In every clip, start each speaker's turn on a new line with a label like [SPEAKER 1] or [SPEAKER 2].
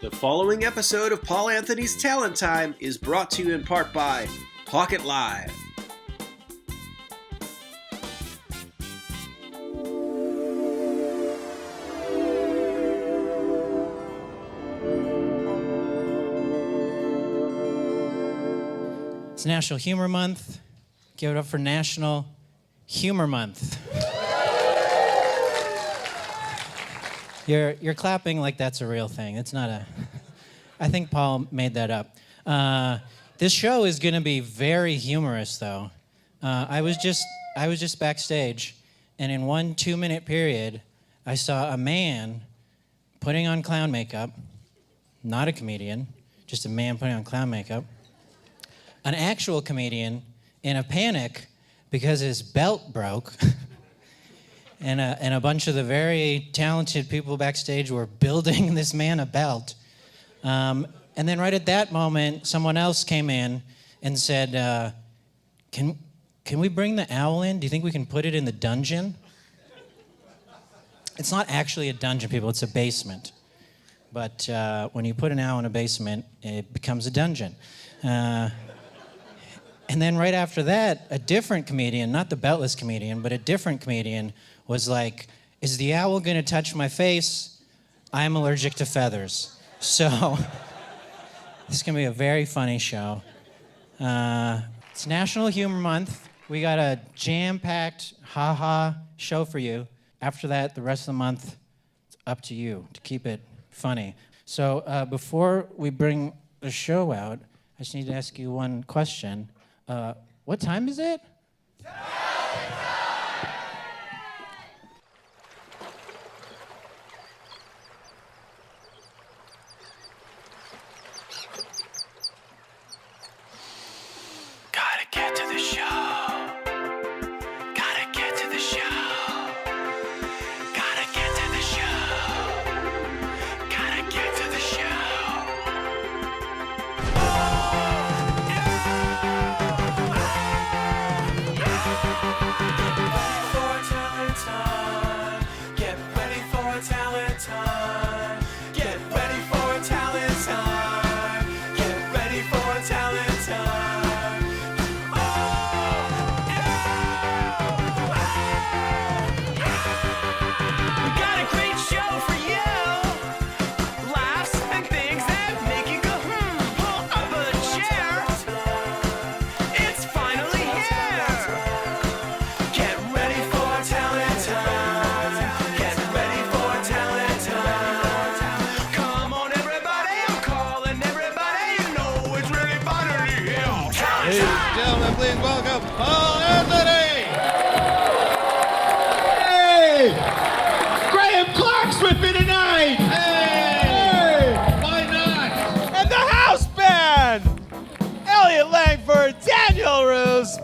[SPEAKER 1] The following episode of Paul Anthony's Talent Time is brought to you in part by Pocket Live.
[SPEAKER 2] It's National Humour Month. Give it up for National Humour Month. You're clapping like that's a real thing. It's not a... I think Paul made that up. This show is going to be very humorous, though. I was just backstage, and in 1 2-minute period, I saw a man putting on clown makeup, not a comedian, just a man putting on clown makeup, an actual comedian in a panic because his belt broke. And a bunch of the very talented people backstage were building this man a belt. And then right at that moment, someone else came in and said, can we bring the owl in? Do you think we can put it in the dungeon? It's not actually a dungeon, people. It's a basement. But when you put an owl in a basement, it becomes a dungeon. And then right after that, a different comedian, not the beltless comedian, but a different comedian was like, is the owl gonna touch my face? I'm allergic to feathers. So, this is gonna be a very funny show. It's National Humour Month. We got a jam-packed, ha-ha show for you. After that, the rest of the month, it's up to you to keep it funny. So, before we bring the show out, I just need to ask you one question. What time is it?
[SPEAKER 3] Please welcome Paul Anthony! Hey! Graham Clark's with me tonight! Hey! Why not?
[SPEAKER 4] And the house band! Elliot, Langford, Daniel, Ruiz.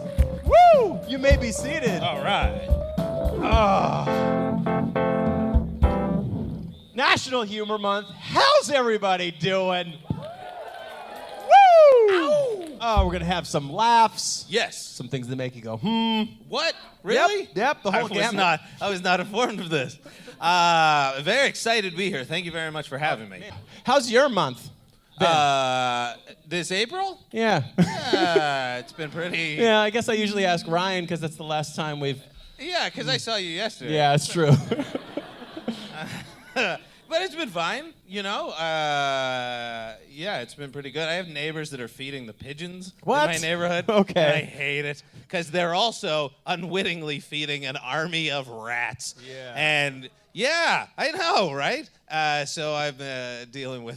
[SPEAKER 4] Woo! You may be seated.
[SPEAKER 3] All right.
[SPEAKER 4] National Humour Month. How's everybody doing? Oh, we're going to have some laughs.
[SPEAKER 3] Yes.
[SPEAKER 4] Some things that make you go,
[SPEAKER 3] What? Really?
[SPEAKER 4] Yep, the whole gamut.
[SPEAKER 3] I was not informed of this. Very excited to be here. Thank you very much for having me.
[SPEAKER 4] How's your month been?
[SPEAKER 3] This April?
[SPEAKER 4] Yeah.
[SPEAKER 3] It's been pretty...
[SPEAKER 4] Yeah, I guess I usually ask Ryan because that's the last time we've...
[SPEAKER 3] Yeah, because I saw you yesterday.
[SPEAKER 4] Yeah, it's true.
[SPEAKER 3] But it's been fine, you know. Yeah, it's been pretty good. I have neighbors that are feeding the pigeons in my neighborhood.
[SPEAKER 4] Okay.
[SPEAKER 3] And I hate it because they're also unwittingly feeding an army of rats.
[SPEAKER 4] Yeah.
[SPEAKER 3] And yeah, I know, right? So I'm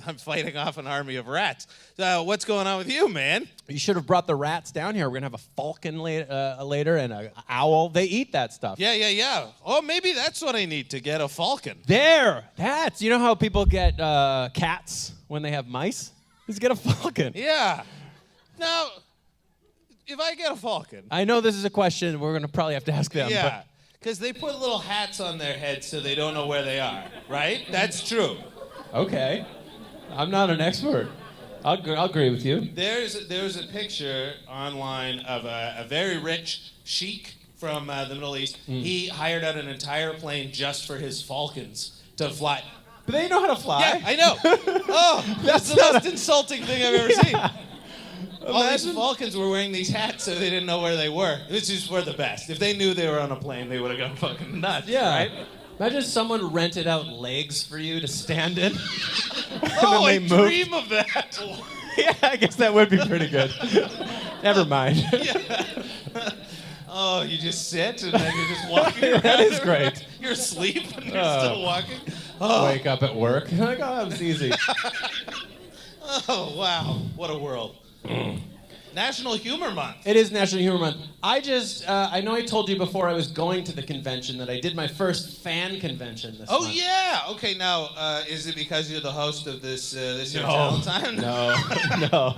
[SPEAKER 3] I'm fighting off an army of rats. What's going on with you, man?
[SPEAKER 4] You should have brought the rats down here. We're going to have a falcon later and an owl. They eat that stuff.
[SPEAKER 3] Yeah. Oh, maybe that's what I need to get a falcon.
[SPEAKER 4] That's, you know how people get cats when they have mice? Just get a falcon.
[SPEAKER 3] Yeah. Now, if I get a falcon.
[SPEAKER 4] I know this is a question we're going to probably have to ask them.
[SPEAKER 3] Yeah. Because they put little hats on their heads so they don't know where they are, right? That's true.
[SPEAKER 4] Okay. I'm not an expert. I'll agree with you.
[SPEAKER 3] There's a picture online of a very rich sheik from the Middle East. He hired out an entire plane just for his falcons to fly.
[SPEAKER 4] But they know how to fly.
[SPEAKER 3] Yeah, I know. Oh, that's the most insulting thing I've ever seen. All these Falcons were wearing these hats so they didn't know where they were. This is for the best. If they knew they were on a plane, they would have gone fucking nuts, right?
[SPEAKER 4] Imagine someone rented out legs for you to stand in.
[SPEAKER 3] Oh, I dream of that.
[SPEAKER 4] Yeah, I guess that would be pretty good. Never mind.
[SPEAKER 3] Yeah. Oh, you just sit and then you're just walking around.
[SPEAKER 4] That is great.
[SPEAKER 3] You're asleep and you're still walking. Oh.
[SPEAKER 4] Wake up at work. Like, oh, that was easy.
[SPEAKER 3] Oh, wow. What a world. National Humour Month.
[SPEAKER 4] It is National Humour Month. I know I told you before I was going to the convention that I did my first fan convention this month.
[SPEAKER 3] Yeah. Okay, now, is it because you're the host of this your talent time?
[SPEAKER 4] No.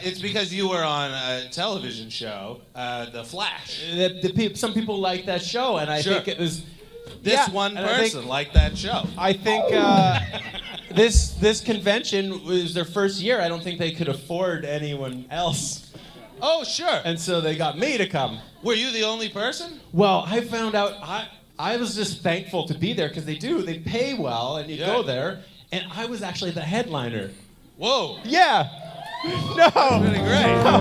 [SPEAKER 3] It's because you were on a television show, The Flash.
[SPEAKER 4] Some people like that show, and I think it was...
[SPEAKER 3] This one person liked that show.
[SPEAKER 4] I think this convention was their first year. I don't think they could afford anyone else.
[SPEAKER 3] Oh, sure.
[SPEAKER 4] And so they got me to come.
[SPEAKER 3] Were you the only person?
[SPEAKER 4] Well, I found out... I was just thankful to be there because they pay well, and you go there, and I was actually the headliner.
[SPEAKER 3] Whoa.
[SPEAKER 4] Yeah. No.
[SPEAKER 3] Pretty great.
[SPEAKER 4] No.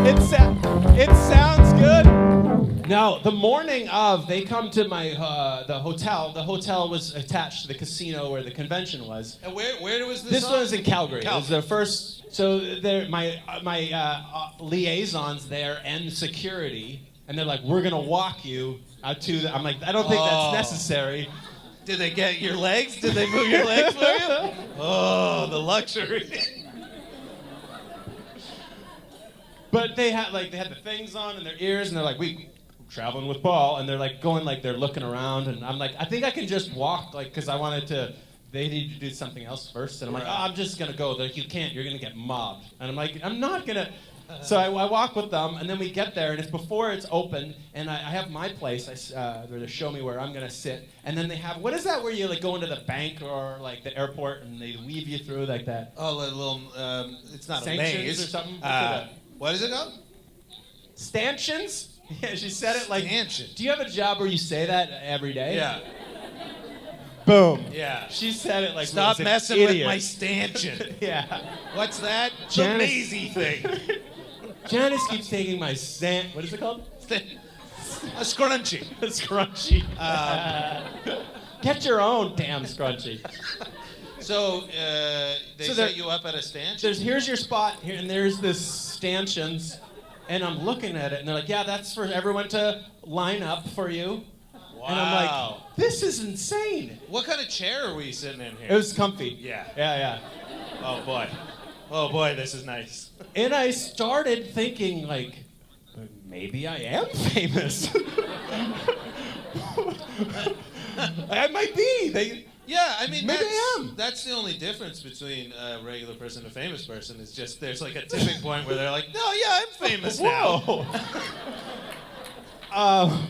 [SPEAKER 4] It sounds good. No, the morning of, they come to my the hotel. The hotel was attached to the casino where the convention was.
[SPEAKER 3] And where was this?
[SPEAKER 4] This one was in Calgary. It was the first. So my liaisons there and security, and they're like, "We're gonna walk you out to." I'm like, I don't think that's necessary.
[SPEAKER 3] Did they get your legs? Did they move your legs for you? Oh, the luxury.
[SPEAKER 4] But they had the things on in their ears, and they're like, "We traveling with Paul," and they're like going they're looking around, and I'm like, I think I can just walk because I wanted to. They need to do something else first, and I'm like, I'm just gonna go. They're like, you can't. You're gonna get mobbed, and I'm like, I'm not gonna. So I walk with them, and then we get there, and it's before it's open, and I have my place. They show me where I'm gonna sit, and then they have what is that where you go into the bank or the airport, and they weave you through like that.
[SPEAKER 3] Oh, a little. It's not
[SPEAKER 4] Sanctions
[SPEAKER 3] a maze
[SPEAKER 4] or something.
[SPEAKER 3] What is it called?
[SPEAKER 4] Stanchions? Yeah, she said it like.
[SPEAKER 3] Stanchion.
[SPEAKER 4] Do you have a job where you say that every day?
[SPEAKER 3] Yeah.
[SPEAKER 4] Boom.
[SPEAKER 3] Yeah.
[SPEAKER 4] She said it like.
[SPEAKER 3] Stop messing with my stanchion.
[SPEAKER 4] Yeah.
[SPEAKER 3] What's that?
[SPEAKER 4] Janice.
[SPEAKER 3] The mazy thing.
[SPEAKER 4] Janice keeps taking my What is it called?
[SPEAKER 3] A scrunchie.
[SPEAKER 4] A scrunchie. Get your own damn scrunchie.
[SPEAKER 3] So they set you up at a stanchion?
[SPEAKER 4] Here's your spot here, and there's this stanchions, and I'm looking at it, and they're like, yeah, that's for everyone to line up for you.
[SPEAKER 3] Wow.
[SPEAKER 4] And I'm like, this is insane.
[SPEAKER 3] What kind of chair are we sitting in here?
[SPEAKER 4] It was comfy.
[SPEAKER 3] Yeah.
[SPEAKER 4] Yeah.
[SPEAKER 3] Oh boy, this is nice.
[SPEAKER 4] And I started thinking, maybe I am famous. I might be.
[SPEAKER 3] Yeah, I mean,
[SPEAKER 4] maybe I am.
[SPEAKER 3] That's the only difference between a regular person and a famous person. Is just there's a tipping point where they're like, no, yeah, I'm famous now.
[SPEAKER 4] Whoa.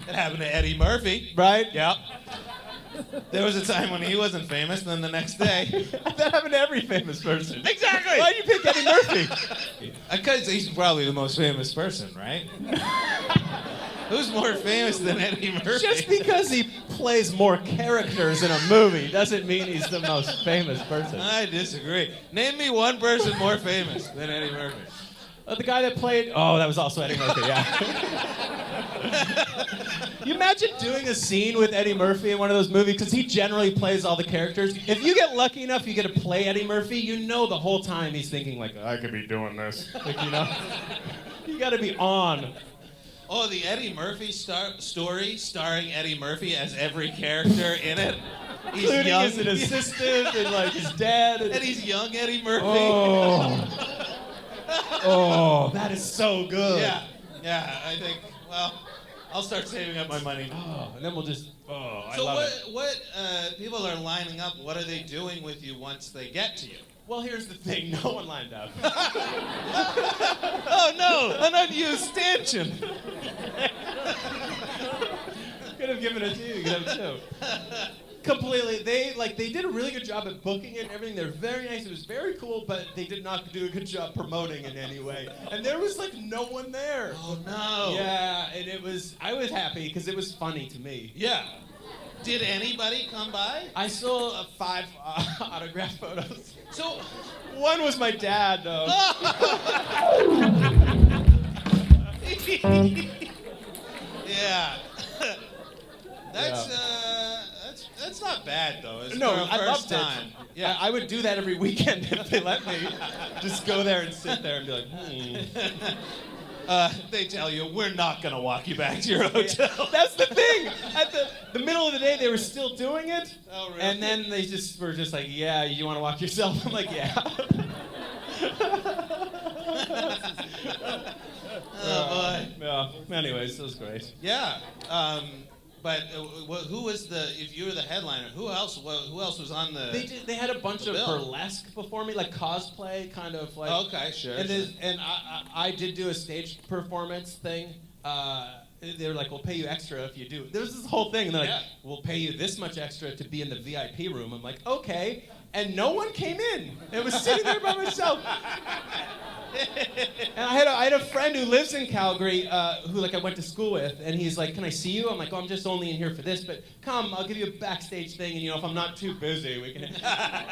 [SPEAKER 3] It happened to Eddie Murphy.
[SPEAKER 4] Right?
[SPEAKER 3] Yeah. There was a time when he wasn't famous, and then the next day.
[SPEAKER 4] That happened to every famous person.
[SPEAKER 3] Exactly.
[SPEAKER 4] Why'd you pick Eddie Murphy?
[SPEAKER 3] Because he's probably the most famous person, right? Who's more famous than Eddie Murphy?
[SPEAKER 4] Just because he plays more characters in a movie doesn't mean he's the most famous person.
[SPEAKER 3] I disagree. Name me one person more famous than Eddie Murphy.
[SPEAKER 4] The guy that played... Oh, that was also Eddie Murphy, yeah. You imagine doing a scene with Eddie Murphy in one of those movies, because he generally plays all the characters. If you get lucky enough, you get to play Eddie Murphy, you know the whole time he's thinking, I could be doing this. You got to be on.
[SPEAKER 3] Oh, the Eddie Murphy story starring Eddie Murphy as every character in it. He's
[SPEAKER 4] including
[SPEAKER 3] young.
[SPEAKER 4] as an assistant and his dad.
[SPEAKER 3] And he's young Eddie Murphy.
[SPEAKER 4] Oh, that is so good.
[SPEAKER 3] Yeah, I think, I'll start saving up my money.
[SPEAKER 4] Oh, and then we'll just, I
[SPEAKER 3] so
[SPEAKER 4] love it.
[SPEAKER 3] what people are lining up, what are they doing with you once they get to you?
[SPEAKER 4] Well, here's the thing, no one lined up.
[SPEAKER 3] Oh no, an unused stanchion.
[SPEAKER 4] Could have given it to you, you could have it too. Completely, they did a really good job at booking it and everything. They're very nice. It was very cool, but they did not do a good job promoting in any way. And there was no one there.
[SPEAKER 3] Oh no.
[SPEAKER 4] Yeah, and I was happy because it was funny to me.
[SPEAKER 3] Yeah. Did anybody come by?
[SPEAKER 4] I saw 5 autograph photos. So one was my dad, though.
[SPEAKER 3] Yeah. That's not bad though. It's
[SPEAKER 4] No,
[SPEAKER 3] for a
[SPEAKER 4] I
[SPEAKER 3] first
[SPEAKER 4] loved
[SPEAKER 3] time.
[SPEAKER 4] it.
[SPEAKER 3] Yeah.
[SPEAKER 4] I would do that every weekend if they let me. Just go there and sit there and be like,
[SPEAKER 3] They tell you we're not gonna walk you back to your hotel.
[SPEAKER 4] That's the thing. At the middle of the day, they were still doing it.
[SPEAKER 3] Oh, really?
[SPEAKER 4] And then they just were just like, yeah, you want to walk yourself? I'm like, yeah.
[SPEAKER 3] Oh boy.
[SPEAKER 4] Yeah. Anyways, it was great.
[SPEAKER 3] Yeah. But who was if you were the headliner, who else was on the...
[SPEAKER 4] They had a bunch of
[SPEAKER 3] bill?
[SPEAKER 4] burlesque before me, like cosplay, kind of like...
[SPEAKER 3] Okay, sure.
[SPEAKER 4] And I did do a stage performance thing. They were like, we'll pay you extra if you do. There was this whole thing, and they're like, we'll pay you this much extra to be in the VIP room. I'm like, okay. And no one came in. It was sitting there by myself. And I had a friend who lives in Calgary, who I went to school with, and he's like, "Can I see you?" I'm like, "Oh, I'm just only in here for this, but come, I'll give you a backstage thing, and if I'm not too busy, we can."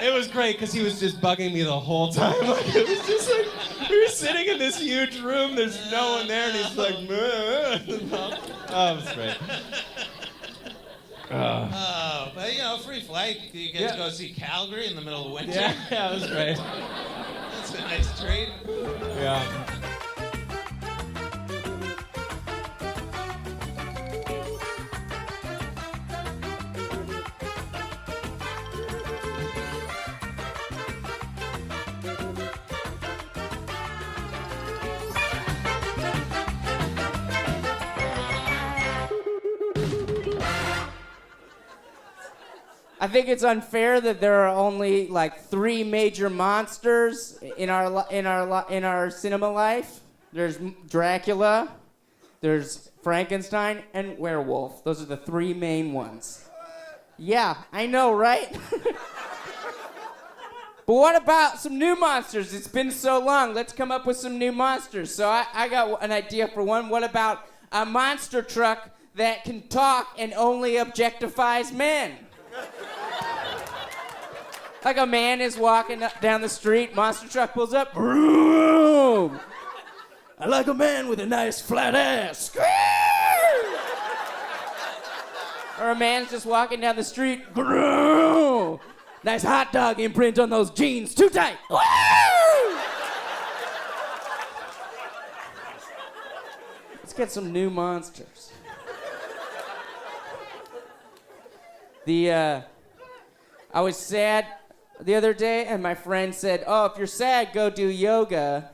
[SPEAKER 4] It was great because he was just bugging me the whole time. It was just like we were sitting in this huge room, there's no one there, and he's like, "Oh, it was great."
[SPEAKER 3] But free flight. You get to go see Calgary in the middle of winter.
[SPEAKER 4] Yeah, it was great.
[SPEAKER 3] That's a nice treat.
[SPEAKER 4] Yeah.
[SPEAKER 5] I think it's unfair that there are only 3 major monsters in our cinema life. There's Dracula, there's Frankenstein, and werewolf. Those are the 3 main ones. Yeah, I know, right? But what about some new monsters? It's been so long. Let's come up with some new monsters. So I got an idea for one. What about a monster truck that can talk and only objectifies men? Like a man is walking down the street, monster truck pulls up, vroom! I like a man with a nice flat ass. Or a man's just walking down the street, vroom! Nice hot dog imprint on those jeans, too tight. Let's get some new monsters. I was sad the other day, and my friend said, "Oh, if you're sad, go do yoga."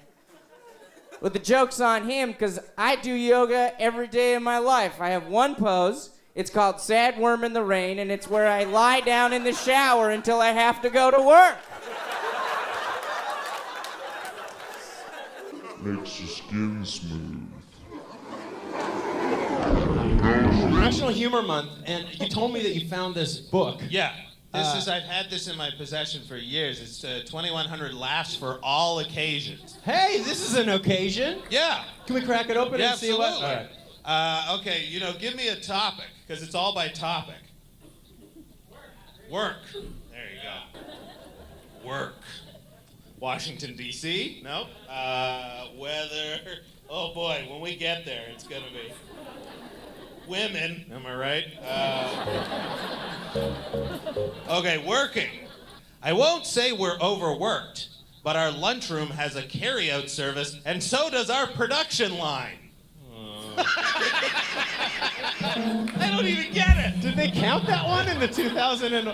[SPEAKER 5] Well, the joke's on him, because I do yoga every day of my life. I have one pose. It's called Sad Worm in the Rain, and it's where I lie down in the shower until I have to go to work.
[SPEAKER 6] Makes your skin smooth.
[SPEAKER 4] National Humour Month, and you told me that you found this book.
[SPEAKER 3] Yeah. I've had this in my possession for years. It's 2100 laughs for all occasions.
[SPEAKER 4] Hey, this is an occasion.
[SPEAKER 3] Yeah.
[SPEAKER 4] Can we crack it open and see what?
[SPEAKER 3] Absolutely.
[SPEAKER 4] All right.
[SPEAKER 3] Okay, give me a topic, because it's all by topic. Work. There you go. Work. Washington, D.C.? Nope. Weather. Oh boy, when we get there, it's gonna be. Women, am I right? Okay, working. I won't say we're overworked, but our lunchroom has a carry-out service, and so does our production line. I don't even get it.
[SPEAKER 4] Did they count that one in the 2000 and...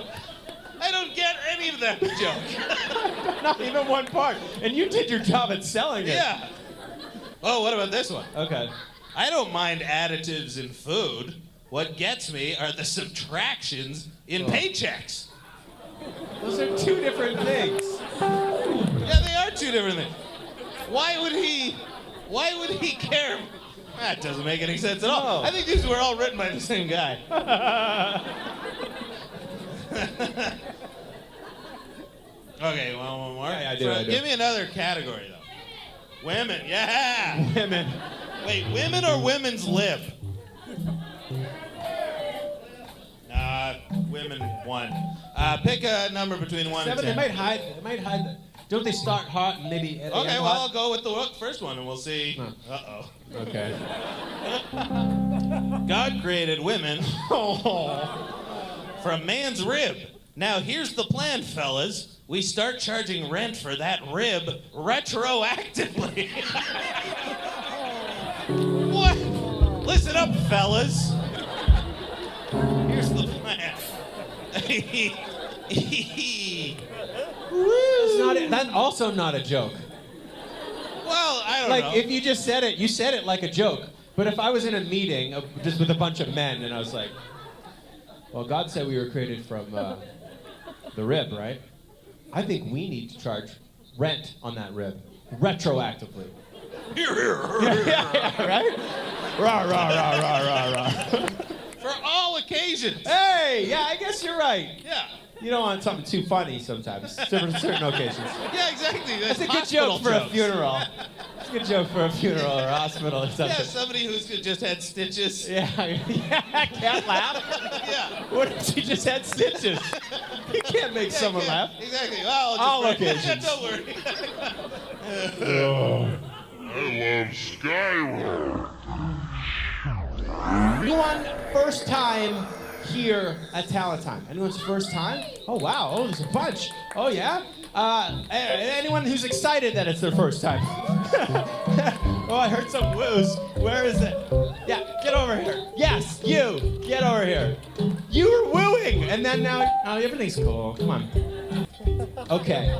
[SPEAKER 3] I don't get any of that joke.
[SPEAKER 4] Not even one part. And you did your job at selling it.
[SPEAKER 3] Yeah. Oh, what about this one?
[SPEAKER 4] Okay.
[SPEAKER 3] I don't mind additives in food. What gets me are the subtractions in paychecks.
[SPEAKER 4] Those are 2 different things.
[SPEAKER 3] Yeah, they are 2 different things. Why would he care? That doesn't make any sense at all.
[SPEAKER 4] No.
[SPEAKER 3] I think these were all written by the same guy. Okay, well, one more.
[SPEAKER 4] Yeah, I do.
[SPEAKER 3] Give me another category, though. Women, yeah.
[SPEAKER 4] Women.
[SPEAKER 3] Wait, women or women's lib? Nah, women 1. Pick a number between 1
[SPEAKER 4] 7.
[SPEAKER 3] and 10.
[SPEAKER 4] They might hide. Don't they start hot and maybe end
[SPEAKER 3] Okay, well,
[SPEAKER 4] hot?
[SPEAKER 3] I'll go with the first one and we'll see. Uh-oh.
[SPEAKER 4] Okay.
[SPEAKER 3] God created women from man's rib. Now, here's the plan, fellas. We start charging rent for that rib retroactively. What? Listen up, fellas. Here's the plan.
[SPEAKER 4] That's also not a joke.
[SPEAKER 3] Well, I don't know.
[SPEAKER 4] Like, if you just said it, you said it like a joke. But if I was in a meeting just with a bunch of men and I was like, well, God said we were created from the rib, right? I think we need to charge rent on that rib retroactively.
[SPEAKER 3] Here,
[SPEAKER 4] Yeah, right? Rah, rah, rah, rah, rah, rah.
[SPEAKER 3] For all occasions.
[SPEAKER 4] Hey, yeah, I guess you're right.
[SPEAKER 3] Yeah.
[SPEAKER 4] You don't want something too funny sometimes, certain occasions.
[SPEAKER 3] Yeah, exactly.
[SPEAKER 4] That's a good joke for a funeral. It's a good joke for a funeral or a hospital or something.
[SPEAKER 3] Yeah, somebody who's just had stitches.
[SPEAKER 4] Yeah, I can't laugh.
[SPEAKER 3] Yeah.
[SPEAKER 4] What if she just had stitches? You can't make someone laugh.
[SPEAKER 3] Exactly. Well,
[SPEAKER 4] All occasions.
[SPEAKER 3] Don't worry.
[SPEAKER 6] I love Skyrim.
[SPEAKER 4] Anyone first time here at Talent Time? Anyone's first time? Oh, wow. Oh, there's a bunch. Oh, yeah? Anyone who's excited that it's their first time? Oh, I heard some woos. Where is it? Yeah, get over here. Yes, you. Get over here. You were wooing, and then now everything's cool. Come on. Okay.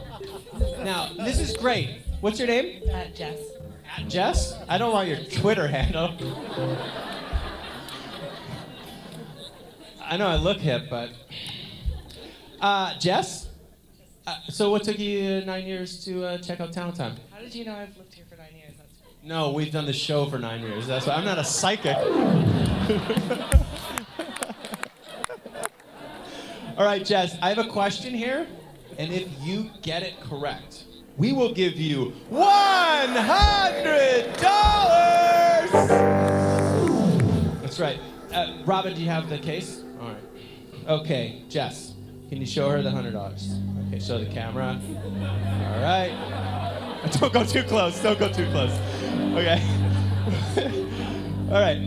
[SPEAKER 4] Now, this is great. What's your name?
[SPEAKER 7] Jess.
[SPEAKER 4] Jess? I don't want your Twitter handle. I know I look hip, but... Jess? So what took you 9 years to check out Talent Time?
[SPEAKER 7] How did you know I've lived here for 9 years?
[SPEAKER 4] No, we've done the show for 9 years. That's why I'm not a psychic. All right, Jess, I have a question here, and if you get it correct, we will give you $100! That's right. Robyn, do you have the case? All right. Okay, Jess, can you show her the $100? Okay, show the camera. All right. Don't go too close. Don't go too close. Okay. All right.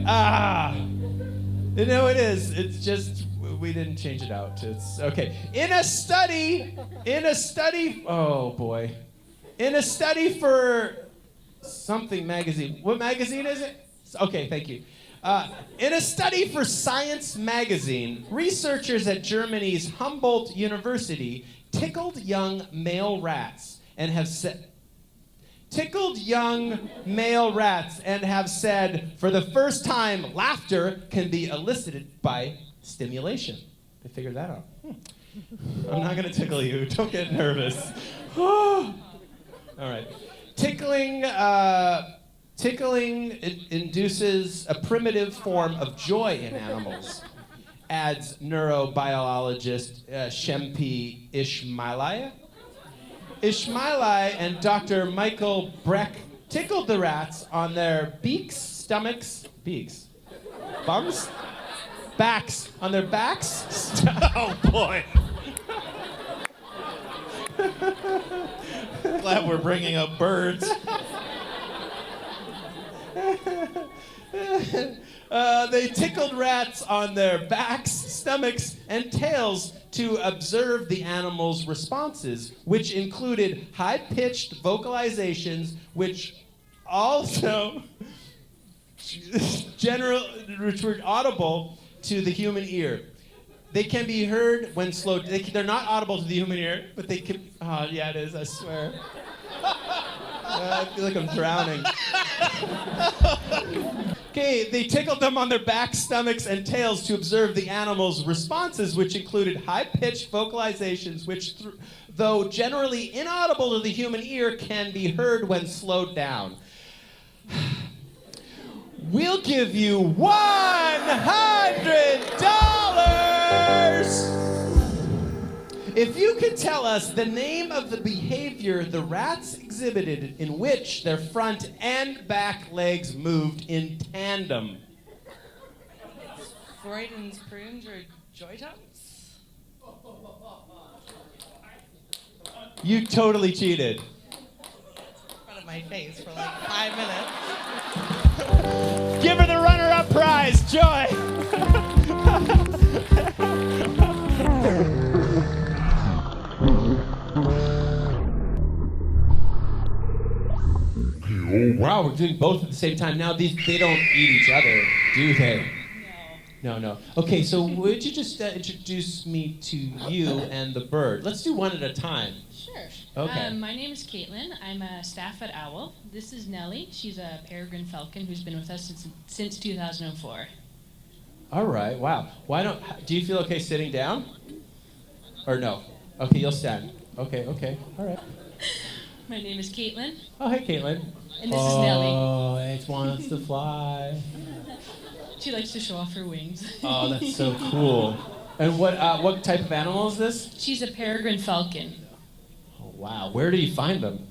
[SPEAKER 4] You know it is. It's just we didn't change it out. It's okay. In a study. Oh boy. In a study for something magazine. What magazine is it? Okay, thank you. In a study for Science magazine, researchers at Germany's Humboldt University tickled young male rats and have said, for the first time, laughter can be elicited by stimulation. They figured that out. I'm not going to tickle you. Don't get nervous. All right. Tickling induces a primitive form of joy in animals, adds neurobiologist Shempi Ishmaeli. Ishmaeli and Dr. Michael Breck tickled the rats on their backs, on their backs.
[SPEAKER 3] Oh, boy. Glad we're bringing up birds.
[SPEAKER 4] They tickled rats on their backs, stomachs, and tails to observe the animals' responses, which included high-pitched vocalizations, which also which were audible to the human ear. They can be heard when slow. They're not audible to the human ear, but they can. Oh, yeah, it is. I swear. I feel like I'm drowning. Okay, they tickled them on their backs, stomachs, and tails to observe the animals' responses, which included high-pitched vocalizations, which, though generally inaudible to the human ear, can be heard when slowed down. We'll give you $100! If you could tell us the name of the behavior the rats exhibited in which their front and back legs moved in tandem.
[SPEAKER 7] Freuden's prunes or joy jumps?
[SPEAKER 4] You totally cheated.
[SPEAKER 7] In front of my face for like 5 minutes.
[SPEAKER 4] Give her the runner-up prize, Joy. Wow, we're doing both at the same time. Now, they don't eat each other, do they? No. Okay, so would you just introduce me to you and the bird? Let's do one at a time.
[SPEAKER 8] Sure.
[SPEAKER 4] Okay.
[SPEAKER 8] My name is Caitlin. I'm a staff at OWL. This is Nellie. She's a peregrine falcon who's been with us since 2004.
[SPEAKER 4] All right, wow. Do you feel okay sitting down? Or no? Okay, you'll stand. Okay, all right.
[SPEAKER 8] My name is Caitlin,
[SPEAKER 4] Oh, hey, Caitlin.
[SPEAKER 8] and this is Nellie.
[SPEAKER 4] Oh, it wants to fly.
[SPEAKER 8] She likes to show off her wings.
[SPEAKER 4] Oh, that's so cool. And what type of animal is this?
[SPEAKER 8] She's a peregrine falcon.
[SPEAKER 4] Oh, wow. Where do you find them?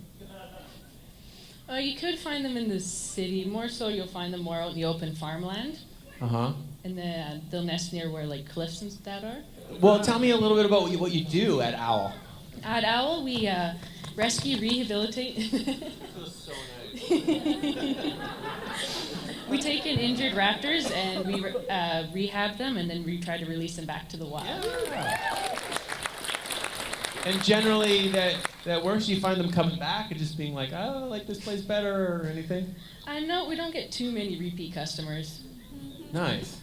[SPEAKER 8] You could find them in the city. More so, you'll find them more out in the open farmland.
[SPEAKER 4] Uh-huh.
[SPEAKER 8] And they'll nest near where like cliffs and that are.
[SPEAKER 4] Well, tell me a little bit about what you do at OWL.
[SPEAKER 8] At OWL, we rescue, rehabilitate.
[SPEAKER 4] So nice.
[SPEAKER 8] We take in injured raptors and we rehab them, and then we try to release them back to the wild.
[SPEAKER 4] Yeah. And generally, that works. You find them coming back and just being like, "Oh, I like this place better," or anything.
[SPEAKER 8] No, we don't get too many repeat customers.
[SPEAKER 4] Nice.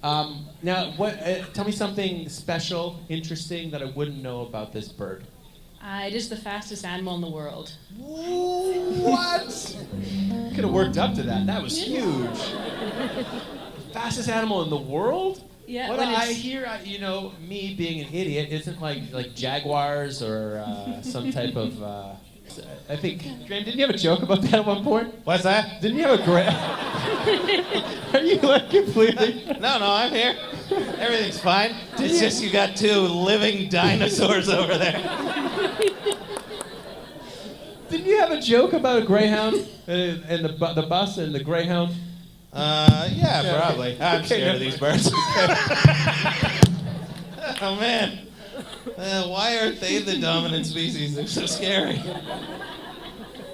[SPEAKER 4] Now, tell me something special, interesting that I wouldn't know about this bird.
[SPEAKER 8] It is the fastest animal in the world.
[SPEAKER 4] What? Could have worked up to that. That was huge. Fastest animal in the world?
[SPEAKER 8] Yeah.
[SPEAKER 4] What
[SPEAKER 8] when
[SPEAKER 4] I
[SPEAKER 8] it's-
[SPEAKER 4] hear, me being an idiot, isn't like jaguars or some type of. I think, Adrien, didn't you have a joke about that at one point?
[SPEAKER 3] What's that?
[SPEAKER 4] Didn't you have a great? Are you like completely?
[SPEAKER 3] No, I'm here. Everything's fine. It's just you got two living dinosaurs over there.
[SPEAKER 4] Didn't you have a joke about a greyhound and the bus and the greyhound?
[SPEAKER 3] Yeah, probably. I'm scared of these birds. Oh, man. Why aren't they the dominant species? They're so scary.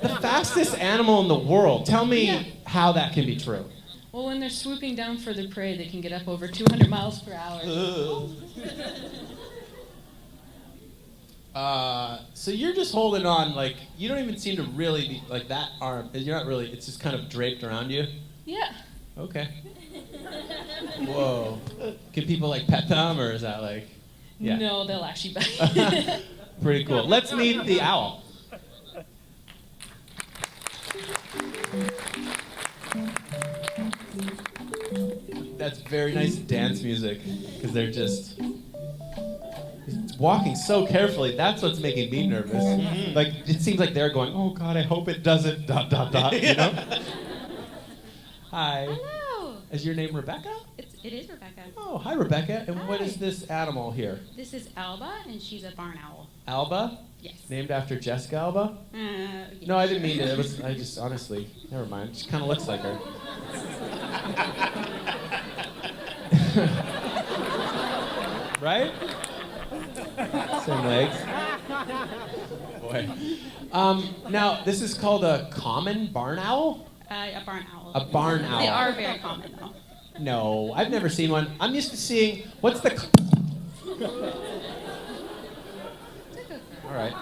[SPEAKER 4] The fastest animal in the world. Tell me how that can be true.
[SPEAKER 8] Well, when they're swooping down for their prey, they can get up over 200 miles per hour.
[SPEAKER 4] So you're just holding on, like, you don't even seem to really be, like, that arm, you're not really, it's just kind of draped around you?
[SPEAKER 8] Yeah.
[SPEAKER 4] Okay. Whoa. Can people, like, pet them, or is that, like, yeah.
[SPEAKER 8] No, they'll actually bite.
[SPEAKER 4] Pretty cool. Let's meet the owl. That's very nice dance music, because they're just walking so carefully. That's what's making me nervous.
[SPEAKER 3] Mm-hmm.
[SPEAKER 4] Like, it seems like they're going, oh God, I hope it doesn't, ... you know? Hi.
[SPEAKER 9] Hello.
[SPEAKER 4] Is your name Rebecca?
[SPEAKER 9] It is Rebecca.
[SPEAKER 4] Oh, hi Rebecca. And what
[SPEAKER 9] Hi.
[SPEAKER 4] is this animal here?
[SPEAKER 9] This is Alba, and she's a barn owl.
[SPEAKER 4] Alba?
[SPEAKER 9] Yes.
[SPEAKER 4] Named after Jessica Alba?
[SPEAKER 9] Yeah.
[SPEAKER 4] No, I didn't mean it. I just honestly, never mind. She kind of looks like her. Right? Same legs. Boy. Now, this is called a common barn owl?
[SPEAKER 9] A barn owl.
[SPEAKER 4] A barn owl.
[SPEAKER 9] They are very common, though.
[SPEAKER 4] No, I've never seen one. I'm used to seeing, what's the... All right.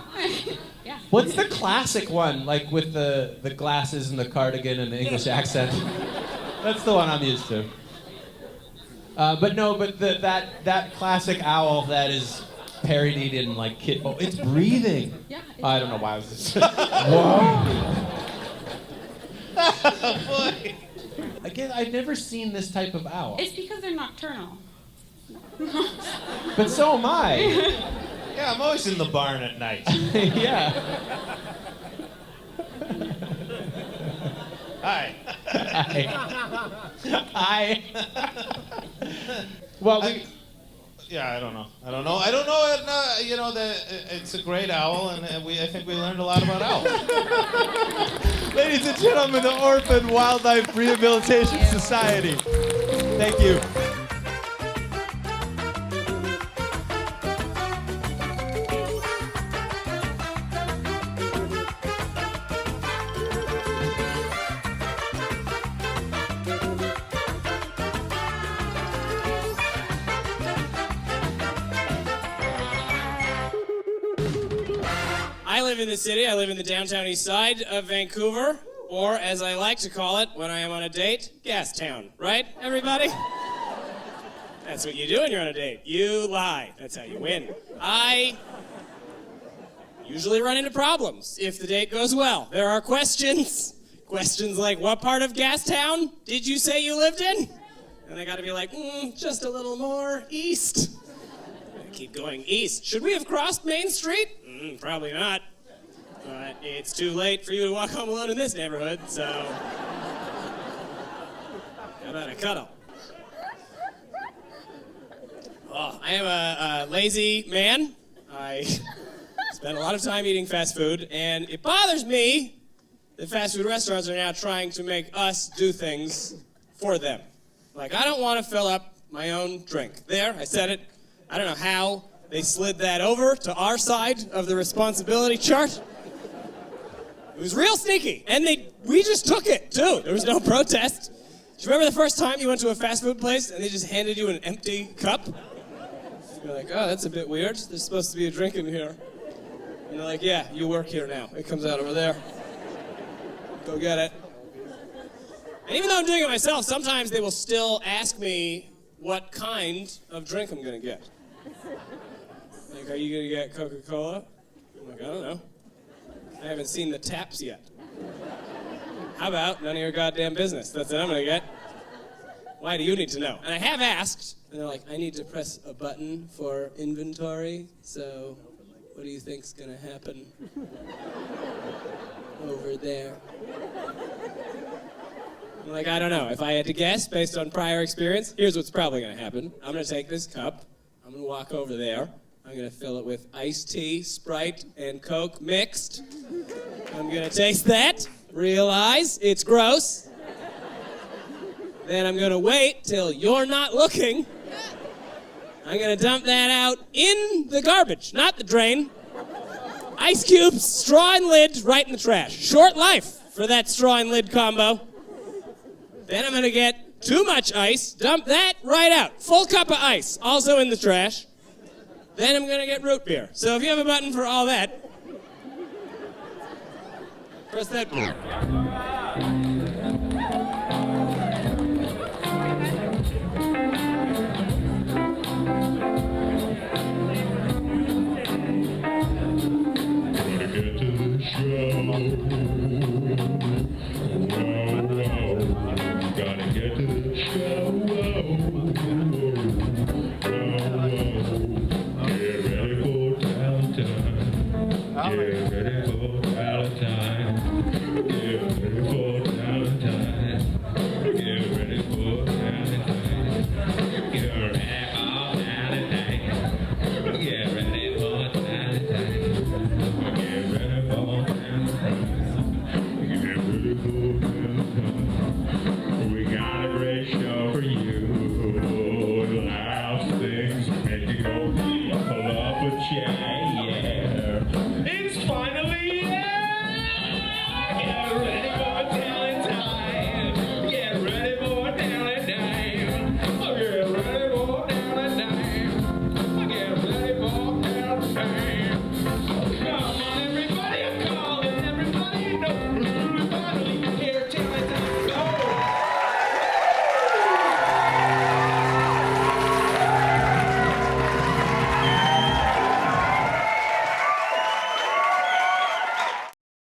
[SPEAKER 9] Yeah.
[SPEAKER 4] What's the classic one, like with the glasses and the cardigan and the English accent? That's the one I'm used to. But that classic owl that is parodied in like kid. Oh, it's breathing.
[SPEAKER 9] Yeah.
[SPEAKER 4] I don't know why I was just. Whoa.
[SPEAKER 3] Oh, boy.
[SPEAKER 4] Again, I've never seen this type of owl.
[SPEAKER 9] It's because they're nocturnal.
[SPEAKER 4] But so am I.
[SPEAKER 3] Yeah, I'm always in the barn at night.
[SPEAKER 4] Yeah.
[SPEAKER 3] Hi.
[SPEAKER 4] Hi. Well,
[SPEAKER 3] Yeah, I don't know. It's a great owl, and I think we learned a lot about owls.
[SPEAKER 4] ladies and gentlemen, the Orphaned Wildlife Rehabilitation Society. Thank you.
[SPEAKER 10] I live in the city. I live in the downtown east side of Vancouver, or as I like to call it when I am on a date, Gas Town. Right, everybody? That's what you do when you're on a date. You lie. That's how you win. I usually run into problems if the date goes well. There are questions. Questions like, what part of Gas Town did you say you lived in? And I gotta be like, just a little more east. I keep going east. Should we have crossed Main Street? Probably not. But it's too late for you to walk home alone in this neighborhood, so how about a cuddle? Oh, I am a lazy man. I spend a lot of time eating fast food, and it bothers me that fast food restaurants are now trying to make us do things for them. Like, I don't want to fill up my own drink. There, I said it. I don't know how they slid that over to our side of the responsibility chart. It was real sneaky, and we just took it, too. There was no protest. Do you remember the first time you went to a fast food place and they just handed you an empty cup? You're like, oh, that's a bit weird. There's supposed to be a drink in here. And they're like, yeah, you work here now. It comes out over there. Go get it. And even though I'm doing it myself, sometimes they will still ask me what kind of drink I'm going to get. Like, are you going to get Coca-Cola? I'm like, I don't know. I haven't seen the taps yet. How about none of your goddamn business? That's what I'm going to get. Why do you need to know? And I have asked, and they're like, I need to press a button for inventory, so what do you think's going to happen over there? I'm like, I don't know. If I had to guess based on prior experience, here's what's probably going to happen. I'm going to take this cup. I'm going to walk over there. I'm going to fill it with iced tea, Sprite, and Coke mixed. I'm going to taste that, realize it's gross. Then I'm going to wait till you're not looking. I'm going to dump that out in the garbage, not the drain. Ice cubes, straw and lid, right in the trash. Short life for that straw and lid combo. Then I'm going to get too much ice, dump that right out. Full cup of ice, also in the trash. Then I'm going to get root beer. So if you have a button for all that, press that button.
[SPEAKER 6] Get ready for